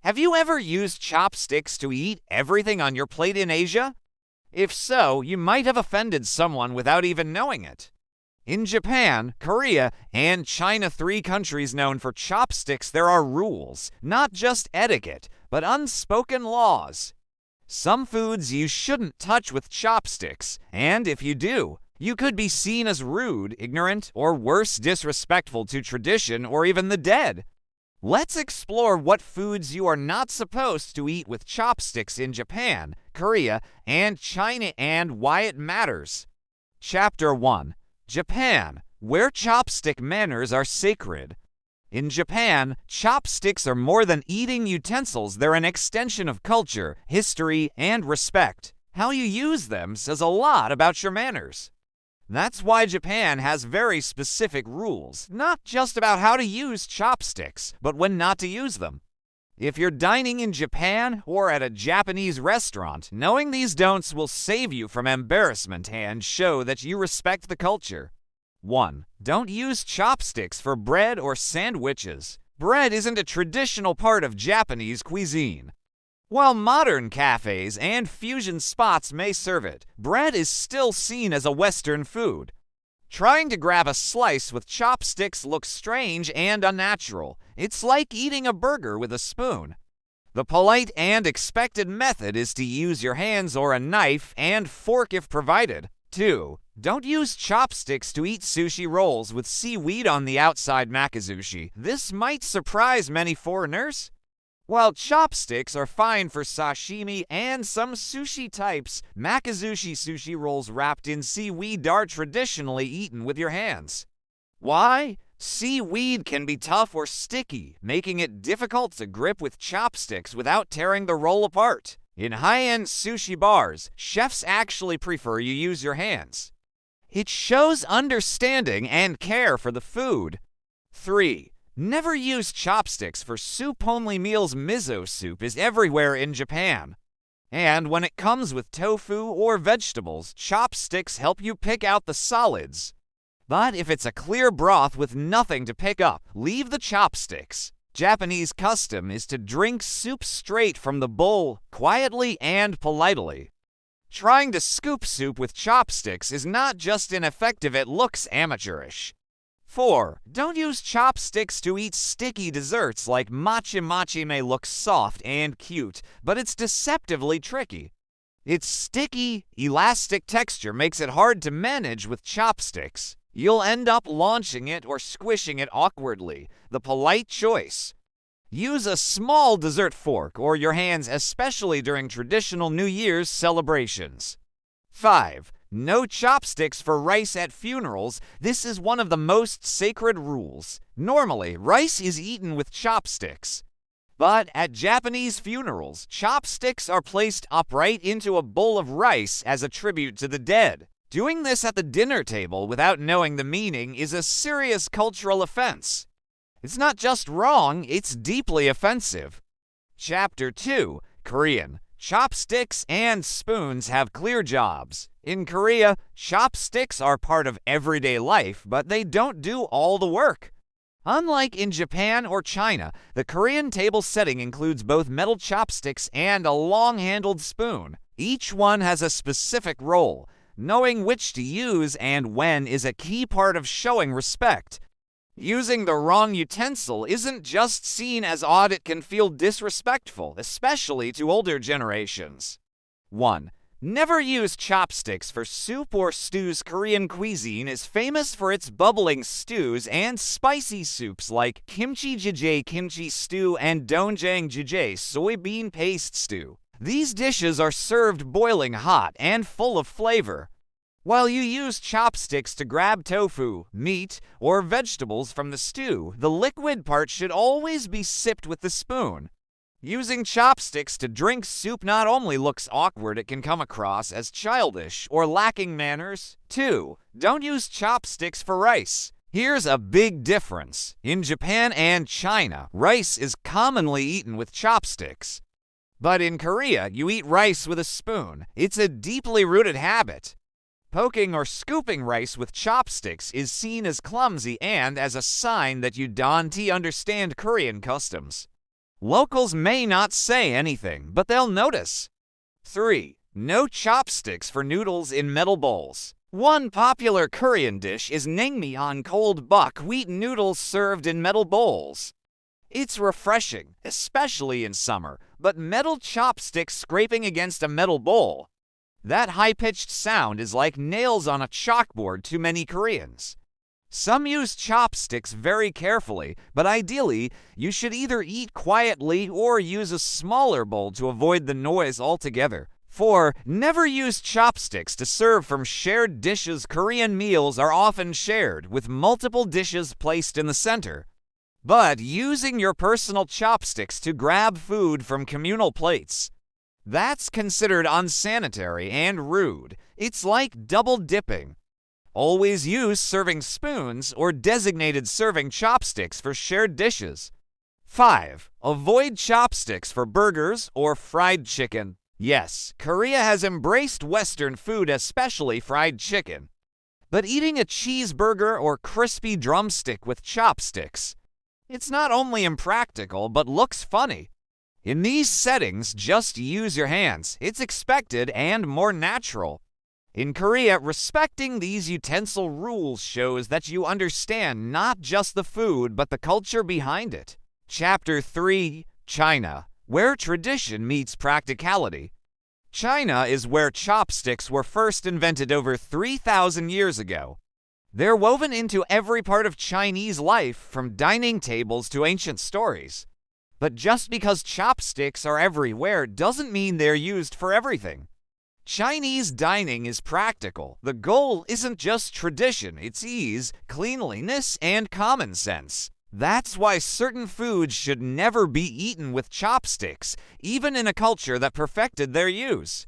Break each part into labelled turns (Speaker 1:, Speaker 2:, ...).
Speaker 1: Have you ever used chopsticks to eat everything on your plate in Asia? If so, you might have offended someone without even knowing it. In Japan, Korea, and China, three countries known for chopsticks, there are rules, not just etiquette, but unspoken laws. Some foods you shouldn't touch with chopsticks, and if you do, you could be seen as rude, ignorant, or worse, disrespectful to tradition or even the dead. Let's explore what foods you are not supposed to eat with chopsticks in Japan, Korea, and China and why it matters. Chapter 1. Japan, where chopstick manners are sacred. In Japan, chopsticks are more than eating utensils. They're an extension of culture, history, and respect. How you use them says a lot about your manners. That's why Japan has very specific rules, not just about how to use chopsticks, but when not to use them. If you're dining in Japan or at a Japanese restaurant, knowing these don'ts will save you from embarrassment and show that you respect the culture. 1. Don't use chopsticks for bread or sandwiches. Bread isn't a traditional part of Japanese cuisine. While modern cafes and fusion spots may serve it, bread is still seen as a Western food. Trying to grab a slice with chopsticks looks strange and unnatural. It's like eating a burger with a spoon. The polite and expected method is to use your hands or a knife and fork if provided. 2. Don't use chopsticks to eat sushi rolls with seaweed on the outside makizushi. This might surprise many foreigners. While chopsticks are fine for sashimi and some sushi types, makizushi sushi rolls wrapped in seaweed are traditionally eaten with your hands. Why? Seaweed can be tough or sticky, making it difficult to grip with chopsticks without tearing the roll apart. In high-end sushi bars, chefs actually prefer you use your hands. It shows understanding and care for the food. 3. Never use chopsticks for soup-only meals. Miso soup is everywhere in Japan. And when it comes with tofu or vegetables, chopsticks help you pick out the solids. But if it's a clear broth with nothing to pick up, leave the chopsticks. Japanese custom is to drink soup straight from the bowl, quietly and politely. Trying to scoop soup with chopsticks is not just ineffective, it looks amateurish. 4. Don't use chopsticks to eat sticky desserts like mochi. Mochi may look soft and cute, but it's deceptively tricky. Its sticky, elastic texture makes it hard to manage with chopsticks. You'll end up launching it or squishing it awkwardly. The polite choice. Use a small dessert fork or your hands, especially during traditional New Year's celebrations. 5. No chopsticks for rice at funerals. This is one of the most sacred rules. Normally, rice is eaten with chopsticks. But at Japanese funerals, chopsticks are placed upright into a bowl of rice as a tribute to the dead. Doing this at the dinner table without knowing the meaning is a serious cultural offense. It's not just wrong, it's deeply offensive. Chapter 2. Korean. Chopsticks and spoons have clear jobs. In Korea, chopsticks are part of everyday life, but they don't do all the work. Unlike in Japan or China, the Korean table setting includes both metal chopsticks and a long-handled spoon. Each one has a specific role. Knowing which to use and when is a key part of showing respect. Using the wrong utensil isn't just seen as odd, it can feel disrespectful, especially to older generations. 1. Never use chopsticks for soup or stews. Korean cuisine is famous for its bubbling stews and spicy soups like kimchi jjigae kimchi stew and doenjang jjigae soybean paste stew. These dishes are served boiling hot and full of flavor. While you use chopsticks to grab tofu, meat, or vegetables from the stew, the liquid part should always be sipped with the spoon. Using chopsticks to drink soup not only looks awkward, it can come across as childish or lacking manners. 2. Don't use chopsticks for rice. Here's a big difference. In Japan and China, rice is commonly eaten with chopsticks. But in Korea, you eat rice with a spoon. It's a deeply rooted habit. Poking or scooping rice with chopsticks is seen as clumsy and as a sign that you don't understand Korean customs. Locals may not say anything, but they'll notice. 3. No chopsticks for noodles in metal bowls. One popular Korean dish is naengmyeon, cold buckwheat noodles served in metal bowls. It's refreshing, especially in summer, but metal chopsticks scraping against a metal bowl, that high-pitched sound is like nails on a chalkboard to many Koreans. Some use chopsticks very carefully, but ideally, you should either eat quietly or use a smaller bowl to avoid the noise altogether. 4. Never use chopsticks to serve from shared dishes. Korean meals are often shared, with multiple dishes placed in the center. But using your personal chopsticks to grab food from communal plates, that's considered unsanitary and rude. It's like double dipping. Always use serving spoons or designated serving chopsticks for shared dishes. 5. Avoid chopsticks for burgers or fried chicken. Yes, Korea has embraced Western food, especially fried chicken. But eating a cheeseburger or crispy drumstick with chopsticks, it's not only impractical but looks funny. In these settings, just use your hands. It's expected and more natural. In Korea, respecting these utensil rules shows that you understand not just the food but the culture behind it. Chapter 3. China, where tradition meets practicality. China is where chopsticks were first invented over 3,000 years ago. They're woven into every part of Chinese life, from dining tables to ancient stories. But just because chopsticks are everywhere doesn't mean they're used for everything. Chinese dining is practical. The goal isn't just tradition, it's ease, cleanliness, and common sense. That's why certain foods should never be eaten with chopsticks, even in a culture that perfected their use.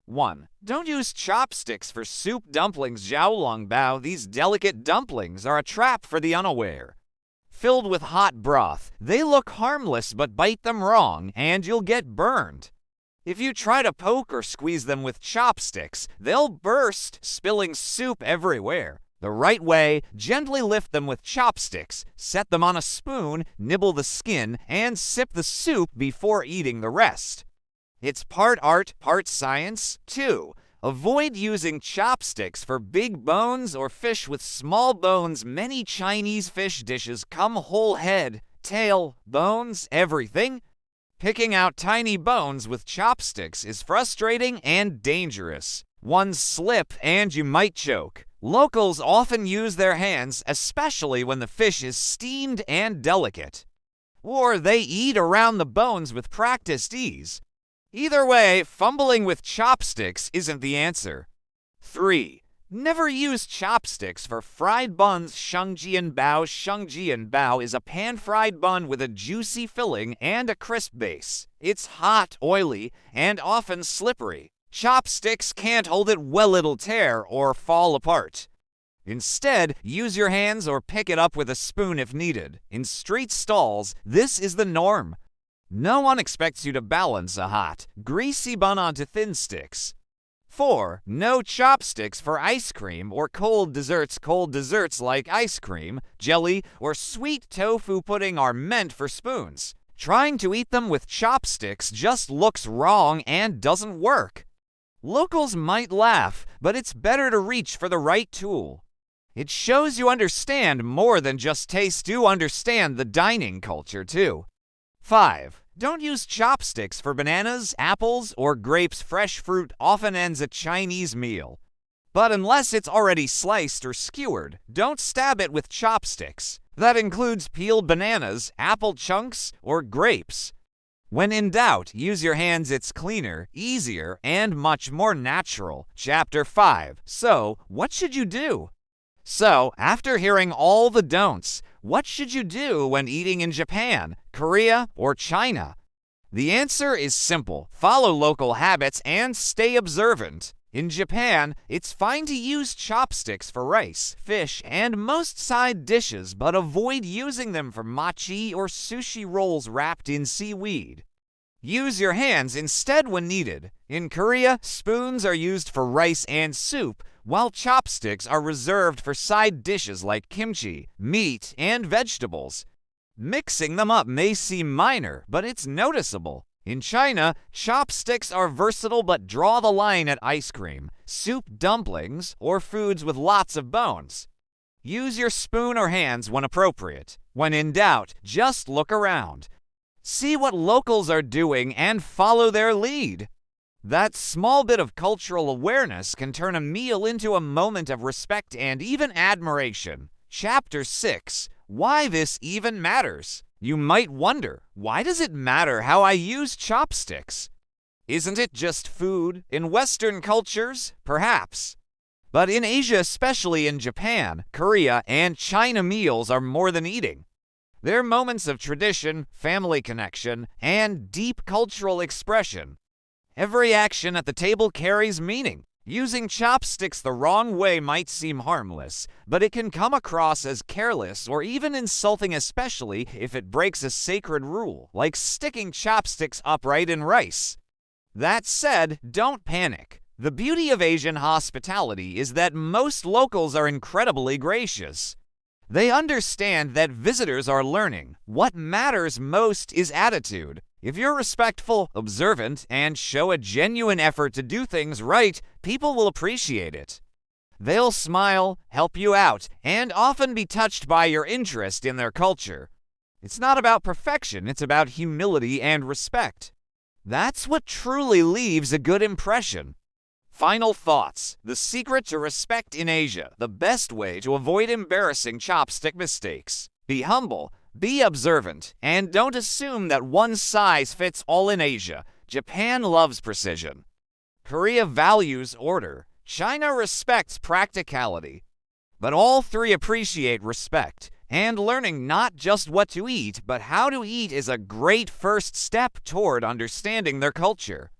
Speaker 1: 1. Don't use chopsticks for soup. Dumplings. Jiaolongbao. These delicate dumplings are a trap for the unaware. Filled with hot broth, they look harmless, but bite them wrong and you'll get burned. If you try to poke or squeeze them with chopsticks, they'll burst, spilling soup everywhere. The right way, gently lift them with chopsticks, set them on a spoon, nibble the skin, and sip the soup before eating the rest. It's part art, part science. 2. Avoid using chopsticks for big bones or fish with small bones. Many Chinese fish dishes come whole head, tail, bones, everything. Picking out tiny bones with chopsticks is frustrating and dangerous. One slip and you might choke. Locals often use their hands, especially when the fish is steamed and delicate. Or they eat around the bones with practiced ease. Either way, fumbling with chopsticks isn't the answer. 3. Never use chopsticks for fried buns. Shengjianbao. Shengjianbao is a pan-fried bun with a juicy filling and a crisp base. It's hot, oily, and often slippery. Chopsticks can't hold it well, it'll tear or fall apart. Instead, use your hands or pick it up with a spoon if needed. In street stalls, this is the norm. No one expects you to balance a hot, greasy bun onto thin sticks. 4. No chopsticks for ice cream or cold desserts. Cold desserts like ice cream, jelly, or sweet tofu pudding are meant for spoons. Trying to eat them with chopsticks just looks wrong and doesn't work. Locals might laugh, but it's better to reach for the right tool. It shows you understand more than just taste. You understand the dining culture too. 5. Don't use chopsticks for bananas, apples, or grapes. Fresh fruit often ends a Chinese meal. But unless it's already sliced or skewered, don't stab it with chopsticks. That includes peeled bananas, apple chunks, or grapes. When in doubt, use your hands. It's cleaner, easier, and much more natural. Chapter 5. So, what should you do? So, after hearing all the don'ts, what should you do when eating in Japan, Korea, or China? The answer is simple. Follow local habits and stay observant. In Japan, it's fine to use chopsticks for rice, fish, and most side dishes, but avoid using them for mochi or sushi rolls wrapped in seaweed. Use your hands instead when needed. In Korea, spoons are used for rice and soup, while chopsticks are reserved for side dishes like kimchi, meat, and vegetables. Mixing them up may seem minor, but it's noticeable. In China, chopsticks are versatile but draw the line at ice cream, soup, dumplings, or foods with lots of bones. Use your spoon or hands when appropriate. When in doubt, just look around. See what locals are doing and follow their lead. That small bit of cultural awareness can turn a meal into a moment of respect and even admiration. Chapter 6. Why this even matters. You might wonder, why does it matter how I use chopsticks? Isn't it just food? In Western cultures, perhaps. But in Asia, especially in Japan, Korea, and China, meals are more than eating. They're moments of tradition, family connection, and deep cultural expression. Every action at the table carries meaning. Using chopsticks the wrong way might seem harmless, but it can come across as careless or even insulting, especially if it breaks a sacred rule, like sticking chopsticks upright in rice. That said, don't panic. The beauty of Asian hospitality is that most locals are incredibly gracious. They understand that visitors are learning. What matters most is attitude. If you're respectful, observant, and show a genuine effort to do things right, people will appreciate it. They'll smile, help you out, and often be touched by your interest in their culture. It's not about perfection, it's about humility and respect. That's what truly leaves a good impression. Final thoughts. The secret to respect in Asia. The best way to avoid embarrassing chopstick mistakes. Be humble. Be observant, and don't assume that one size fits all in Asia. Japan loves precision. Korea values order. China respects practicality. But all three appreciate respect, and learning not just what to eat, but how to eat is a great first step toward understanding their culture.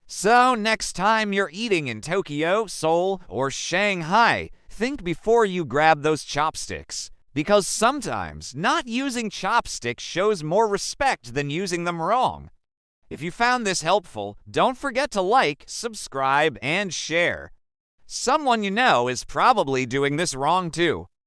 Speaker 1: So next time you're eating in Tokyo, Seoul, or Shanghai, think before you grab those chopsticks. Because sometimes not using chopsticks shows more respect than using them wrong. If you found this helpful, don't forget to like, subscribe, and share. Someone you know is probably doing this wrong too.